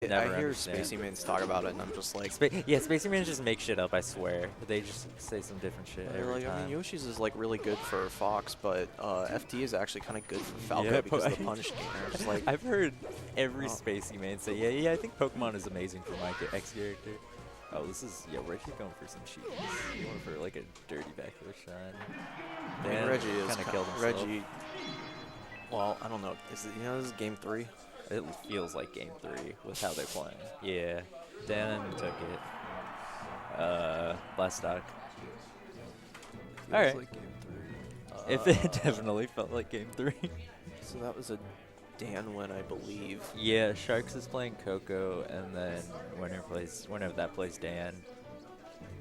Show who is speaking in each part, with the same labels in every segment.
Speaker 1: Never
Speaker 2: I hear
Speaker 1: understand.
Speaker 2: Spacey Mains talk about it, and I'm just like,
Speaker 1: Yeah, Spacey Man just make shit up, I swear. They just say some different shit
Speaker 2: they're
Speaker 1: every
Speaker 2: like,
Speaker 1: time.
Speaker 2: I mean, Yoshi's is like really good for Fox, but FD is actually kind of good for Falco
Speaker 1: Yeah,
Speaker 2: because of the punish gainer. It's like,
Speaker 1: I've heard every
Speaker 2: Oh.
Speaker 1: Spacey Man say, yeah, I think Pokemon is amazing for my X character. Oh, this is, Reggie's going for some cheats. He's going for like a dirty backdoor shot.
Speaker 2: I mean,
Speaker 1: Dan
Speaker 2: Reggie is
Speaker 1: kinda killed himself.
Speaker 2: Reggie. Well, I don't know. Is it, this is game 3?
Speaker 1: It feels like game 3 with how they're playing. Yeah, Dan took it. Last stock. All right.
Speaker 2: Like game 3.
Speaker 1: If it definitely felt like game 3.
Speaker 2: So that was a Dan win, I believe.
Speaker 1: Yeah, Sharks is playing Coco, and then winner of that plays Dan.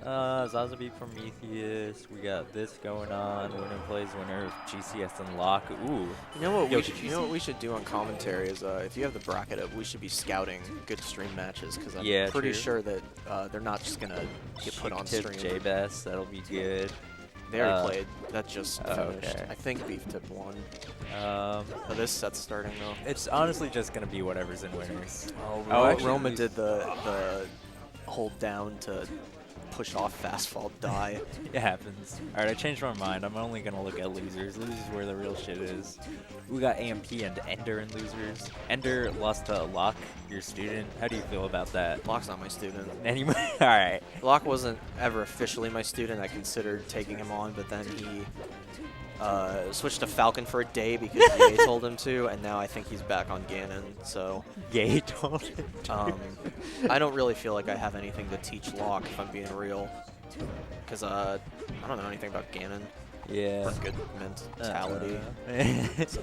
Speaker 1: Zazabeep from Prometheus. We got this going on. Winner plays winner of GCS and Lock. Ooh.
Speaker 2: You know what?
Speaker 1: Yo,
Speaker 2: You know what we should do on commentary is if you have the bracket up, we should be scouting good stream matches because I'm pretty
Speaker 1: true.
Speaker 2: sure that they're not just gonna get put on
Speaker 1: Tip
Speaker 2: stream.
Speaker 1: J-Bass, that'll be good.
Speaker 2: They already played. That just
Speaker 1: oh,
Speaker 2: finished.
Speaker 1: okay.
Speaker 2: I think Beef Tip won.
Speaker 1: But
Speaker 2: This set's starting though.
Speaker 1: it's honestly just gonna be whatever's in winners.
Speaker 2: Oh, Roma did the hold down to push off fast fall die.
Speaker 1: It happens. All right, I changed my mind. I'm only gonna look at losers. Losers is where the real shit is. We got AMP and Ender in losers. Ender lost to Locke, your student. How do you feel about that?
Speaker 2: Locke's not my student.
Speaker 1: Anyway, all right.
Speaker 2: Locke wasn't ever officially my student. I considered taking him on, but then he switched to Falcon for a day because EA told him to, and now I think he's back on Ganon. So
Speaker 1: Gay told him.
Speaker 2: I don't really feel like I have anything to teach Locke, if I'm being real, because I don't know anything about Ganon
Speaker 1: Yeah.
Speaker 2: or good mentality. So,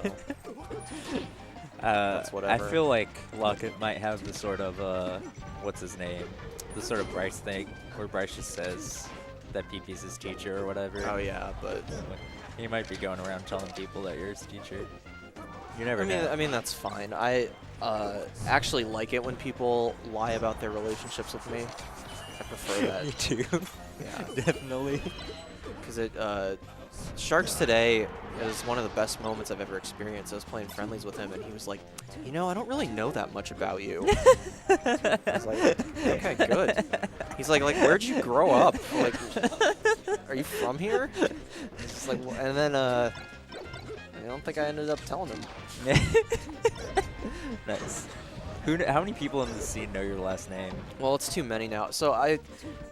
Speaker 1: That's
Speaker 2: whatever.
Speaker 1: I feel like Lockett might have the sort of what's his name? The sort of Bryce thing where Bryce just says that PP's his teacher or whatever.
Speaker 2: oh yeah, but
Speaker 1: He might be going around telling people that you're his teacher. You never know.
Speaker 2: I mean that's fine. I actually like it when people lie about their relationships with me. I prefer that.
Speaker 1: Me too.
Speaker 2: Yeah.
Speaker 1: Definitely.
Speaker 2: Because Sharks today is one of the best moments I've ever experienced. I was playing friendlies with him, and he was like, you know, I don't really know that much about you. I was like, okay, good. He's like, where'd you grow up? Like, are you from here? It's just like, and then I don't think I ended up telling him.
Speaker 1: Nice. How many people in the scene know your last name?
Speaker 2: Well, it's too many now. So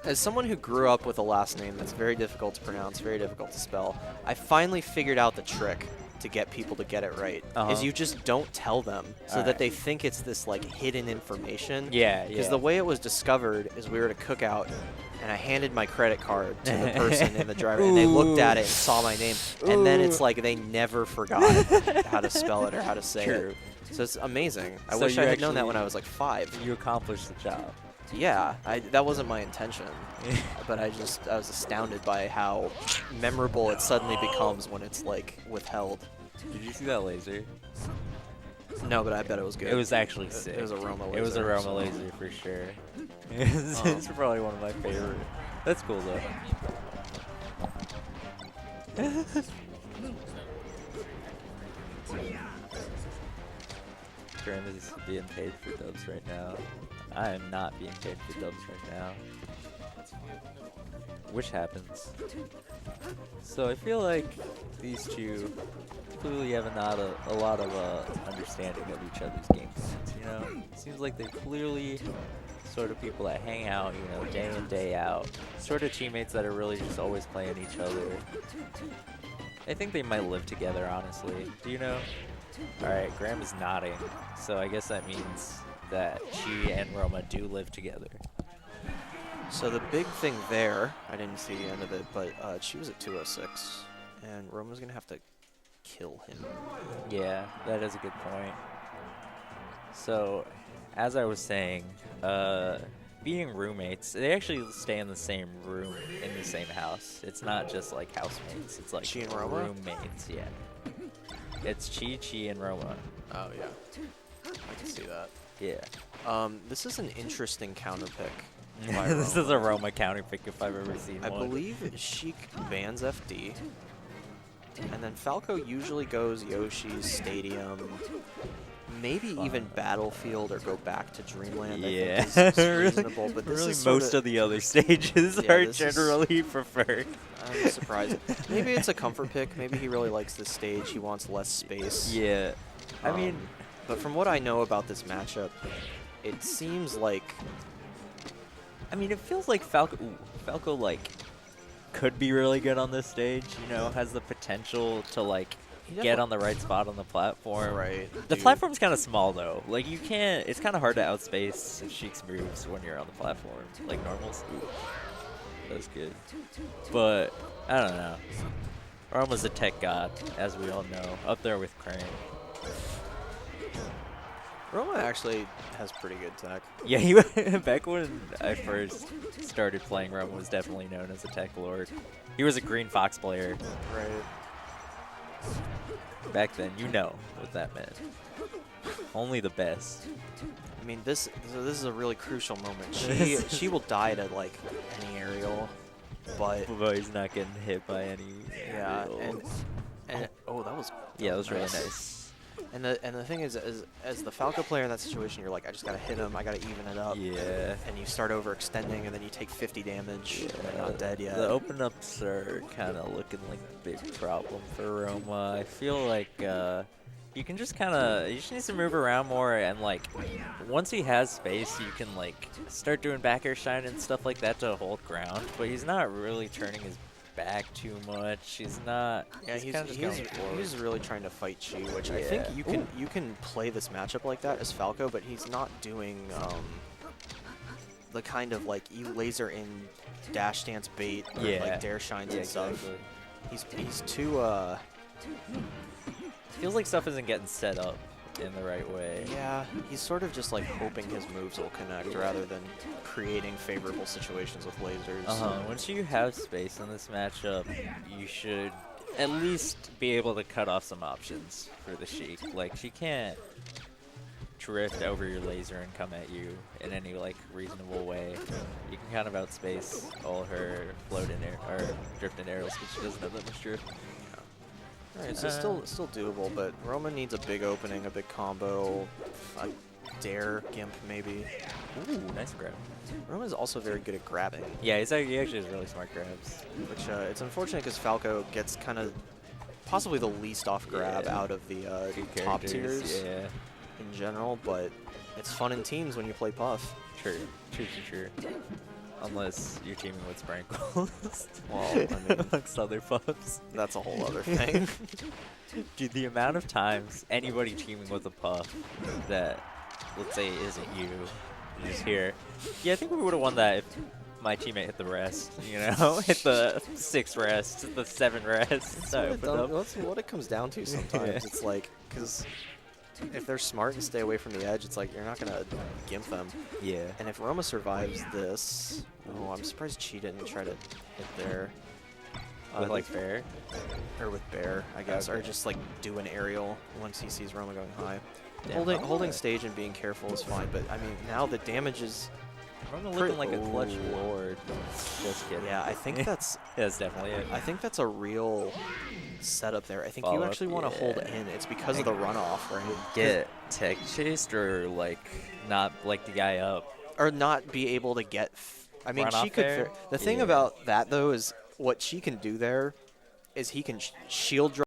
Speaker 2: as someone who grew up with a last name that's very difficult to pronounce, very difficult to spell, I finally figured out the trick to get people to get it right. Is you just don't tell them so that they think it's this like hidden information.
Speaker 1: Yeah,
Speaker 2: Because the way it was discovered is we were at a cookout, and I handed my credit card to the person in the driver, and they looked at it and saw my name, and then it's like they never forgot how to spell it or how to say it. So it's amazing. I wish I had known that when I was like 5.
Speaker 1: You accomplished the job.
Speaker 2: Yeah, that wasn't my intention, but I was astounded by how memorable it suddenly becomes when it's like withheld.
Speaker 1: Did you see that laser?
Speaker 2: No, but I bet it was good.
Speaker 1: It was actually sick.
Speaker 2: It was a Roma laser.
Speaker 1: It was a Roma
Speaker 2: so.
Speaker 1: laser for sure. It's probably one of my favorite. That's cool though. Graham is being paid for dubs right now. I am not being paid for dubs right now. Which happens. So I feel like these two clearly have a lot of understanding of each other's game plans, you know? Seems like they're clearly sort of people that hang out, you know, day in, day out. Sort of teammates that are really just always playing each other. I think they might live together, honestly. Do you know? Alright, Graham is nodding, so I guess that means that she and Roma do live together.
Speaker 2: So the big thing there, I didn't see the end of it, but she was at 206, and Roma's going to have to kill him.
Speaker 1: Yeah, that is a good point. So, as I was saying, being roommates, they actually stay in the same room in the same house. It's not just like housemates, it's like
Speaker 2: Chi and Roma?
Speaker 1: roommates, yeah. It's Chi and Roma.
Speaker 2: Oh, yeah. I can see that.
Speaker 1: Yeah.
Speaker 2: This is an interesting counter pick.
Speaker 1: This is a Roma counter pick if I've ever seen
Speaker 2: I
Speaker 1: one.
Speaker 2: believe Sheik bans FD, and then Falco usually goes Yoshi's Stadium, maybe even Battlefield or go back to Dreamland.
Speaker 1: Yeah,
Speaker 2: I think is
Speaker 1: really,
Speaker 2: reasonable, but this
Speaker 1: really
Speaker 2: is
Speaker 1: most
Speaker 2: sorta,
Speaker 1: of the other stages
Speaker 2: Yeah,
Speaker 1: are
Speaker 2: this is-
Speaker 1: generally preferred.
Speaker 2: I'm surprised. Maybe it's a comfort pick. Maybe he really likes this stage. He wants less space.
Speaker 1: Yeah, I
Speaker 2: Um,
Speaker 1: mean,
Speaker 2: but from what I know about this matchup, it seems like
Speaker 1: it feels like Falco like could be really good on this stage. You know, has the potential to like
Speaker 2: he
Speaker 1: get
Speaker 2: definitely-
Speaker 1: on the right spot on the platform.
Speaker 2: Right.
Speaker 1: The
Speaker 2: dude.
Speaker 1: platform's kind of small though. Like you can't. It's kind of hard to outspace Sheik's moves when you're on the platform, like normals. Ooh, that's good. But I don't know. Roma's a tech god, as we all know, up there with Crane.
Speaker 2: Roma actually has pretty good tech.
Speaker 1: Yeah, he back when I first started playing, Roma was definitely known as a tech lord. He was a Green Fox player
Speaker 2: Right.
Speaker 1: back then. You know what that meant. Only the best.
Speaker 2: I mean, this is a really crucial moment. She will die to like any aerial, but
Speaker 1: But he's not getting hit by any.
Speaker 2: yeah,
Speaker 1: aerials.
Speaker 2: and oh, that was
Speaker 1: Yeah, that was really nice.
Speaker 2: And the thing is, as the Falco player in that situation, you're like, I just gotta hit him, I gotta even it up.
Speaker 1: Yeah.
Speaker 2: And you start overextending, and then you take 50 damage, and you're not dead yet.
Speaker 1: The open ups are kind of looking like a big problem for Roma. I feel like you can just he just needs to move around more, and like once he has space, you can like start doing back air shine and stuff like that to hold ground. But he's not really turning his back too much. He's not.
Speaker 2: Yeah,
Speaker 1: he's kind of just going forward.
Speaker 2: he's really trying to fight Chi, which I think
Speaker 1: Yeah.
Speaker 2: you can play this matchup like that as Falco, but he's not doing the kind of like you laser in dash dance bait or
Speaker 1: Yeah.
Speaker 2: like dare shines
Speaker 1: Yeah,
Speaker 2: and stuff.
Speaker 1: exactly.
Speaker 2: He's too
Speaker 1: Feels like stuff isn't getting set up in the right way.
Speaker 2: yeah, he's sort of just like hoping his moves will connect rather than creating favorable situations with lasers.
Speaker 1: Once you have space in this matchup, you should at least be able to cut off some options for the Sheik. Like, she can't drift over your laser and come at you in any, like, reasonable way. You can kind of outspace all her float in air, or drift in aerials, because she doesn't have that much drift.
Speaker 2: Alright, so still doable, but Roma needs a big opening, a big combo, a dare gimp maybe.
Speaker 1: Ooh, nice grab.
Speaker 2: Roma's also very good at grabbing,
Speaker 1: Yeah, he actually has really smart grabs.
Speaker 2: which it's unfortunate because Falco gets kind of possibly the least off grab
Speaker 1: Yeah.
Speaker 2: out of the
Speaker 1: Good
Speaker 2: top
Speaker 1: characters,
Speaker 2: tiers
Speaker 1: Yeah,
Speaker 2: in general, but it's fun in teams when you play Puff.
Speaker 1: true. Unless you're teaming with Sprankles.
Speaker 2: Well, I mean,
Speaker 1: amongst other puffs.
Speaker 2: that's a whole other thing.
Speaker 1: Dude, the amount of times anybody teaming with a puff that, let's say, isn't you, is here. Yeah, I think we would have won that if my teammate hit the rest, you know? Hit the 6 rest, the 7 rest.
Speaker 2: That's what it comes down to sometimes.
Speaker 1: Yeah.
Speaker 2: It's like, because if they're smart and stay away from the edge, it's like you're not going to gimp them.
Speaker 1: Yeah.
Speaker 2: And if Roma survives this, oh, I'm surprised Chi didn't try to hit there.
Speaker 1: With, like, fair?
Speaker 2: Or with bear, I guess, or
Speaker 1: Okay.
Speaker 2: just like do an aerial once he sees Roma going high.
Speaker 1: Damn,
Speaker 2: Holding stage and being careful is fine, but I mean now the damage is.
Speaker 1: Roma looking like a clutch
Speaker 2: Ooh.
Speaker 1: lord. Just kidding.
Speaker 2: Yeah, I think that's
Speaker 1: That's definitely it.
Speaker 2: I think that's a real setup there. I think you
Speaker 1: Follow-up,
Speaker 2: actually want to hold
Speaker 1: yeah.
Speaker 2: in. It's because of the runoff, right?
Speaker 1: Get tech chased or, like, not like the guy up.
Speaker 2: Or not be able to get. I mean,
Speaker 1: Runoff
Speaker 2: she could.
Speaker 1: there?
Speaker 2: The thing
Speaker 1: Yeah.
Speaker 2: about that though is what she can do there is he can shield drop